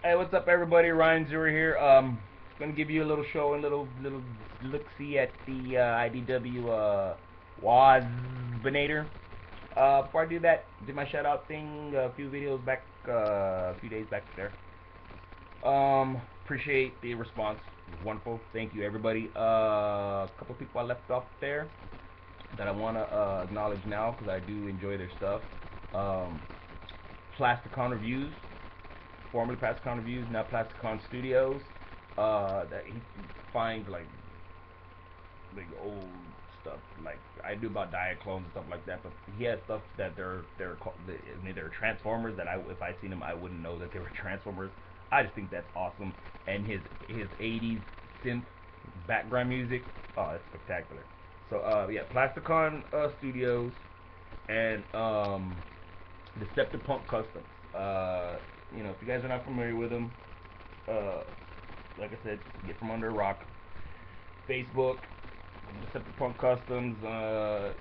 Hey, what's up, everybody? Ryan Zero here. Gonna give you a little show, a little look-see at the IDW wazzzpinator. Before I do that, did my shout out thing a few videos back, a few days back there. Appreciate the response. It was wonderful. Thank you, everybody. A couple of people I left off there that I wanna acknowledge now because I do enjoy their stuff. Plasticon Reviews, formerly Plasticon Reviews, now Plasticon Studios. That he finds like old stuff, like I do about Diaclones and stuff like that. But he has stuff that they're Transformers that if I seen them I wouldn't know that they were Transformers. I just think that's awesome. And his 80s synth background music, oh, it's spectacular. So yeah, Plasticon Studios and Deceptipunk Customs. If you guys are not familiar with them, uh, like I said, get from under a rock. Facebook, Deceptipunk Customs. The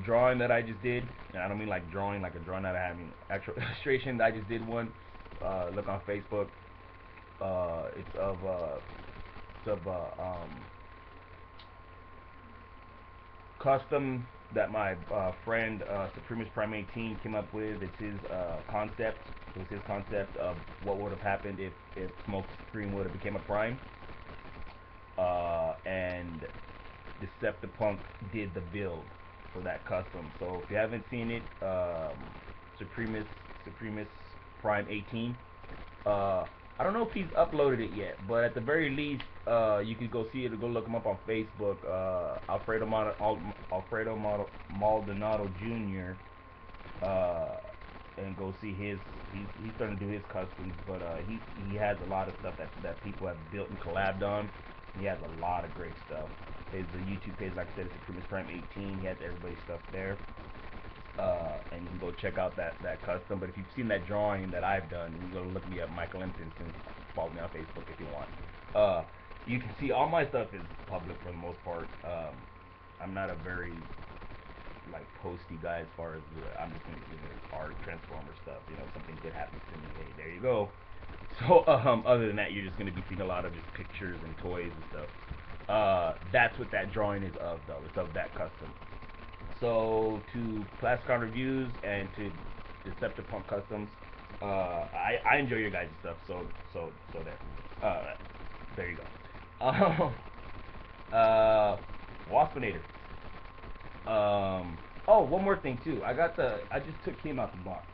drawing that I just did, and I don't mean like drawing like a drawing that I have, I mean actual illustration. I just did one. Look on Facebook. It's of custom that my friend Supremus Prime 18 came up with. It's his concept. It was his concept of what would have happened if Smokescreen would have became a Prime. And Deceptipunk did the build for that custom. So if you haven't seen it, Supremus Prime 18. I don't know if he's uploaded it yet, but at the very least, you could go see it or go look him up on Facebook. Alfredo Maldonado Jr. And go see his. He's starting to do his customs, but he has a lot of stuff that people have built and collabed on. He has a lot of great stuff. His the YouTube page, like I said, is Supremus Prime 18. He has everybody's stuff there. And you can go check out that custom. But if you've seen that drawing that I've done, you can go look me up, Michael Impton, and follow me on Facebook if you want. You can see all my stuff is public for the most part. I'm not a very posty guy as far as I'm just gonna give it art Transformer stuff. Something good happens to me. Hey, there you go. So other than that, you're just gonna be seeing a lot of just pictures and toys and stuff. That's what that drawing is of, though. It's of that custom. So to Plasticon Reviews and to Deceptipunk Customs, I enjoy your guys' stuff. So there. There you go. Waspinator. Oh, one more thing too. I just took him out the box.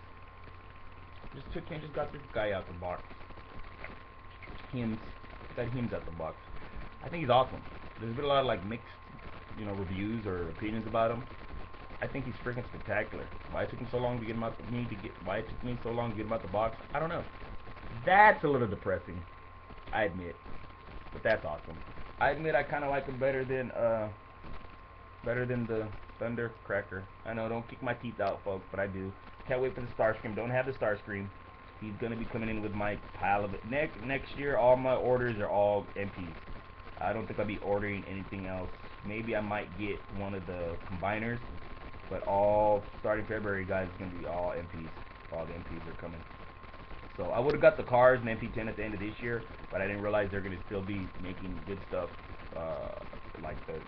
Just got this guy out the box. Got him out the box. I think he's awesome. There's been a lot of mixed, reviews or opinions about him. I think he's freaking spectacular. Why it took him so long to get him out why it took me so long to get him out the box, I don't know. That's a little depressing, I admit. But that's awesome. I admit I kinda like him better than the Thunder Cracker. I know, don't kick my teeth out, folks, but I do. Can't wait for the Starscream. Don't have the Starscream. He's gonna be coming in with my pile of it. Next year all my orders are all MPs. I don't think I'll be ordering anything else. Maybe I might get one of the combiners. But all starting February, guys, is gonna be all MPs. All the MPs are coming. So I would have got the cars and MP10 at the end of this year, but I didn't realize they're gonna still be making good stuff, like the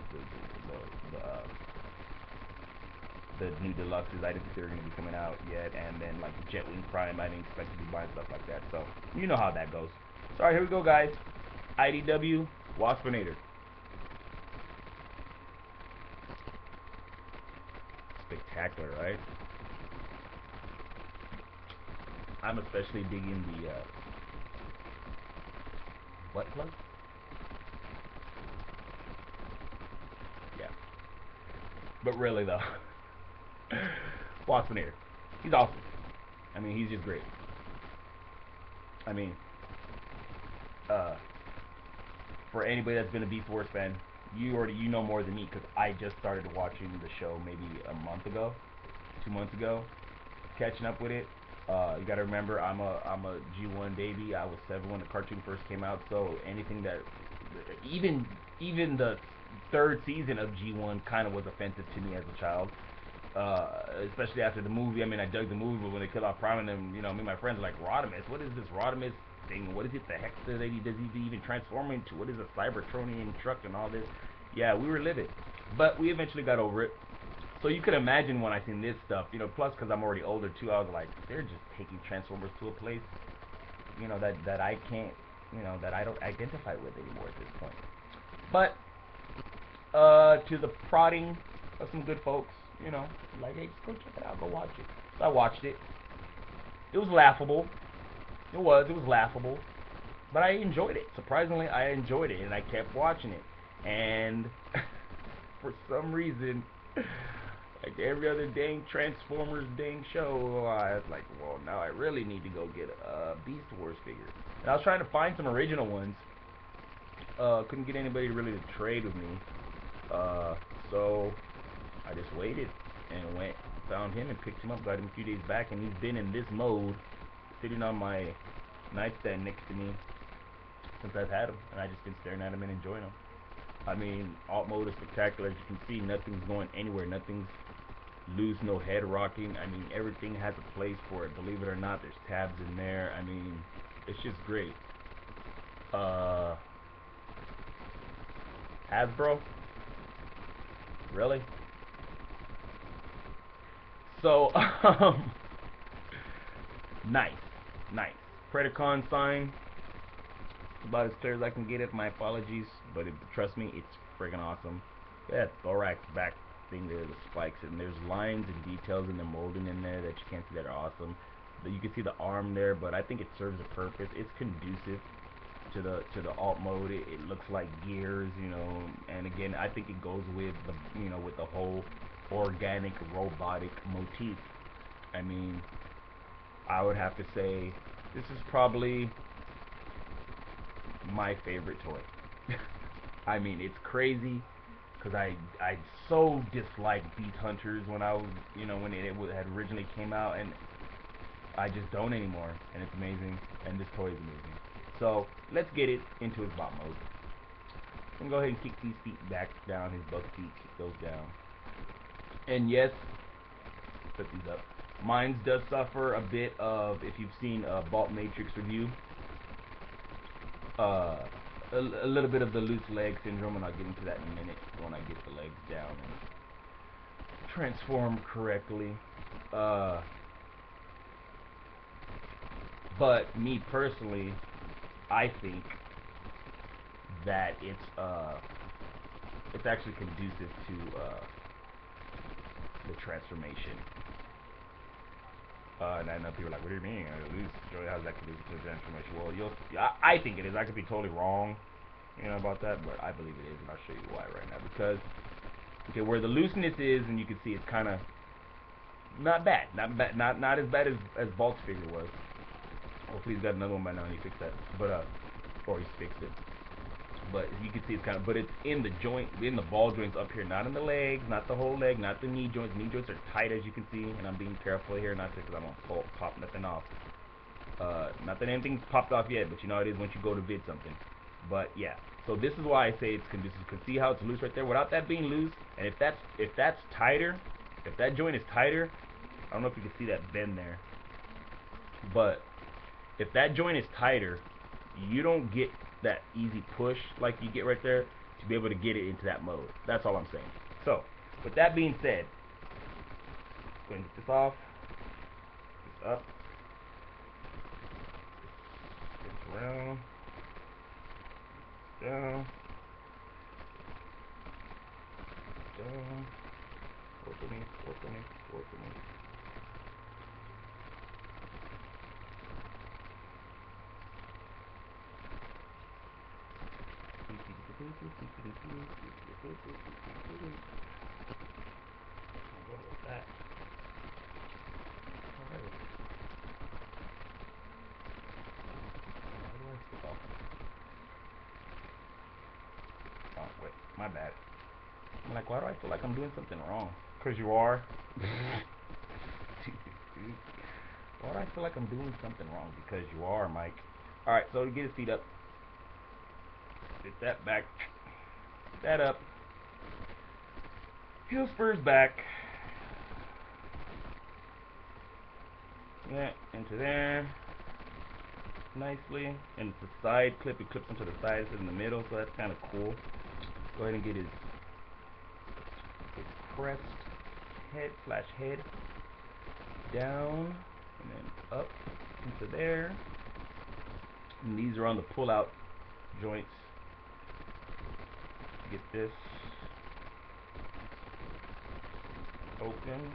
new deluxes. I didn't think they were gonna be coming out yet, and then like Jetwing Prime, I didn't expect to be buying stuff like that. So you know how that goes. So alright, here we go, guys. IDW Waspinator. Spectacular, right? I'm especially digging the butt plug. Yeah, but really though, Waspinator, he's awesome. I mean, he's just great. I mean, uh, for anybody that's been a Beast Wars fan, you know more than me because I just started watching the show maybe a month ago, 2 months ago, catching up with it. You gotta remember, I'm a G1 baby. I was 7 when the cartoon first came out, so anything that even the third season of G1 kind of was offensive to me as a child. Especially after the movie. I mean, I dug the movie, but when they killed off Prime, and then me and my friends were like, Rodimus, what is this Rodimus thing? What is it? The heck does he even transform into? What is a Cybertronian truck and all this? Yeah, we were livid, but we eventually got over it. So you could imagine when I seen this stuff, plus because I'm already older too, I was like, they're just taking Transformers to a place, that I can't, that I don't identify with anymore at this point. But to the prodding of some good folks, like, hey, just go check it out, go watch it. So I watched it. It was laughable. It was laughable, but I enjoyed it. Surprisingly, I enjoyed it, and I kept watching it. And for some reason, like every other dang Transformers dang show, I was like, well, now I really need to go get a Beast Wars figure. And I was trying to find some original ones. Couldn't get anybody really to trade with me. So I just waited and found him and picked him up, got him a few days back, and he's been in this mode, sitting on my nightstand next to me since I've had him, and I just been staring at him and enjoying him. I mean, alt mode is spectacular. As you can see, nothing's going anywhere. Nothing's loose, no head rocking. I mean, everything has a place for it. Believe it or not, there's tabs in there. I mean, it's just great. Hasbro? Really? So, nice. Nice. Predacon sign. About as clear as I can get it. My apologies, but trust me, it's friggin' awesome. Yeah, thorax back thing there, the spikes, and there's lines and details in the molding in there that you can't see that are awesome. But you can see the arm there, but I think it serves a purpose. It's conducive to the alt mode. It looks like gears, and again, I think it goes with the with the whole organic robotic motif. I mean, I would have to say this is probably my favorite toy. I mean, it's crazy because I so disliked Beast Hunters when I was when it had originally came out, and I just don't anymore, and it's amazing, and this toy is amazing. So let's get it into his bot mode. I'm gonna go ahead and kick these feet back down, his buck feet, kick those down. And yes, put these up. Mine does suffer a bit of, if you've seen a Vault Matrix review, a little bit of the loose leg syndrome, and I'll get into that in a minute when I get the legs down and transform correctly. But me personally, I think that it's actually conducive to the transformation. And I know people are like, what do you mean? How's that conducive to the transformation? Well, I think it is. I could be totally wrong, about that, but I believe it is, and I'll show you why right now. Because, okay, where the looseness is, and you can see it's kind of not bad, not as bad as Bulk's figure was. Hopefully he's got another one by now and he fixed that, but or he's fixed it. But you can see it's kind of, but it's in the joint, in the ball joints up here, not in the legs, not the whole leg, not the knee joints. Knee joints are tight, as you can see, and I'm being careful here, not because I don't pop nothing off. Not that anything's popped off yet, but you know how it is once you go to vid something. But yeah, so this is why I say it's conducive. You can see how it's loose right there without that being loose, and if that's tighter, if that joint is tighter, I don't know if you can see that bend there, but if that joint is tighter, you don't get that easy push like you get right there to be able to get it into that mode. That's all I'm saying. So, with that being said, go ahead and get this off, this up, this around, down, down, work with me, work with me, work with me. That. Alright. Oh, wait, my bad. I'm like, why do I feel like I'm doing something wrong? Because you are. Why do I feel like I'm doing something wrong? Because you are, Mike. Alright, so to get his feet up, get that back, get that up, heel spurs back, Yeah, into there nicely. And it's a side clip. It clips into the sides in the middle, so that's kind of cool. Go ahead and get his crest head down and then up into there. And these are on the pull-out joints. Get this open.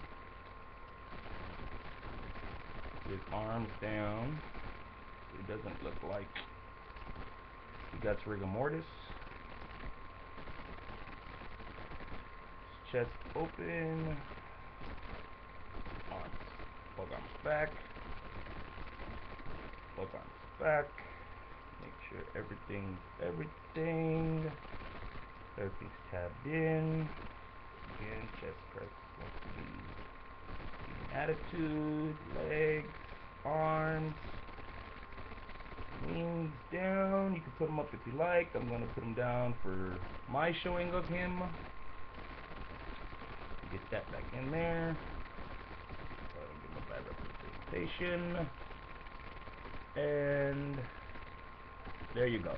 His arms down. It doesn't look like he got rigor mortis. His chest open. Arms. Both arms back. Both arms back. Make sure everything's tabbed in. Again, chest press. Attitude, legs, arms, wings down. You can put them up if you like. I'm going to put them down for my showing of him. Get that back in there. Give him a bad representation. And there you go.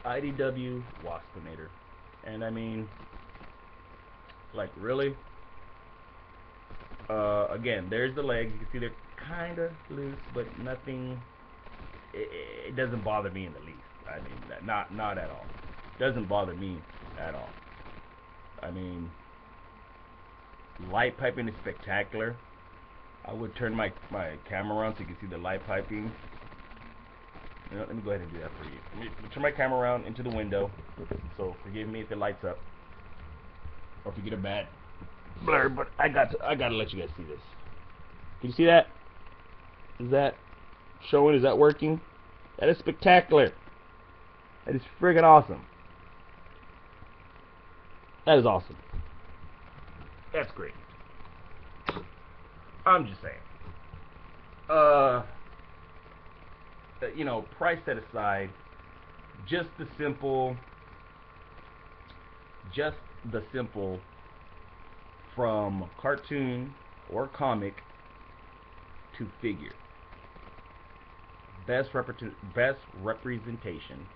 IDW wazzzpinator. And I mean, like, really? Again, there's the legs. You can see they're kind of loose, but nothing. It doesn't bother me in the least. I mean, not at all. Doesn't bother me at all. I mean, light piping is spectacular. I would turn my camera around so you can see the light piping. You know, let me go ahead and do that for you. Let me turn my camera around into the window. So forgive me if it lights up or if you get a bad blur, but I gotta let you guys see this. Can you see that? Is that showing? Is that working? That is spectacular. That is friggin' awesome. That is awesome. That's great. I'm just saying. You know, price set aside, just the simple from cartoon or comic to figure. Best representation.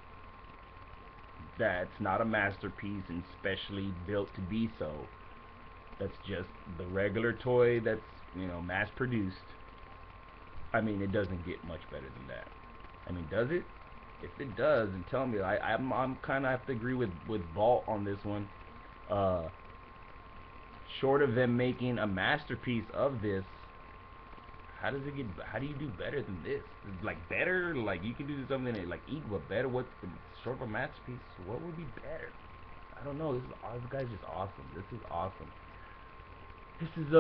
That's not a masterpiece and specially built to be so. That's just the regular toy that's, you know, mass produced. I mean, it doesn't get much better than that. I mean, does it? If it does, then tell me. I'm kind of have to agree with Vault on this one. Short of them making a masterpiece of this, how do you do better than this? Like, better? Like, you can do something that, like, equal, but better? What's the short of a masterpiece? What would be better? I don't know. This guy's just awesome. This is awesome. He's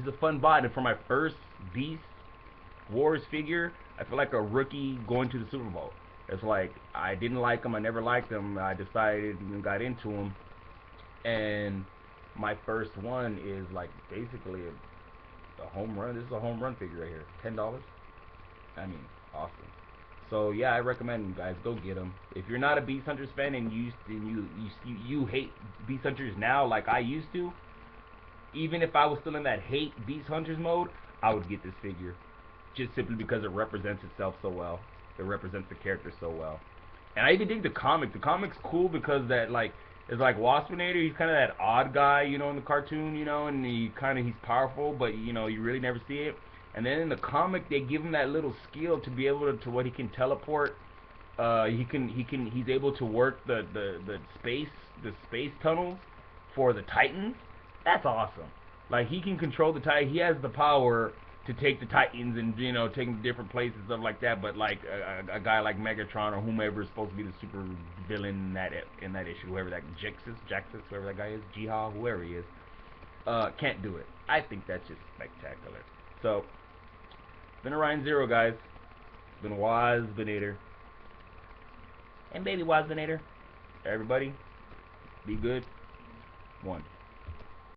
a fun bot, and for my first Beast Wars figure, I feel like a rookie going to the Super Bowl. It's like, I didn't like him, I never liked him, I decided and got into him, and my first one is like basically a home run. This is a home run figure right here. $10. I mean, awesome. So yeah, I recommend you guys go get them. If you're not a Beast Hunters fan and you hate Beast Hunters now like I used to, even if I was still in that hate Beast Hunters mode, I would get this figure. Just simply because it represents itself so well. It represents the character so well. And I even dig the comic. The comic's cool because that, like, it's like wazzzpinator. He's kind of that odd guy, you know, in the cartoon, you know, and he's powerful, but, you know, you really never see it. And then in the comic, they give him that little skill to be able to what he can teleport. He's able to work the space tunnels for the Titans. That's awesome. Like, he can control the Titan. He has the power to take the Titans and, you know, take them to different places and stuff like that. But like a guy like Megatron or whomever is supposed to be the super villain in that issue, whoever that Jaxus, whoever that guy is, Jiha, whoever he is, can't do it. I think that's just spectacular. So, it's been Orion Zero, guys. It's been wazzzpinator. And baby wazzzpinator. Everybody, be good. One.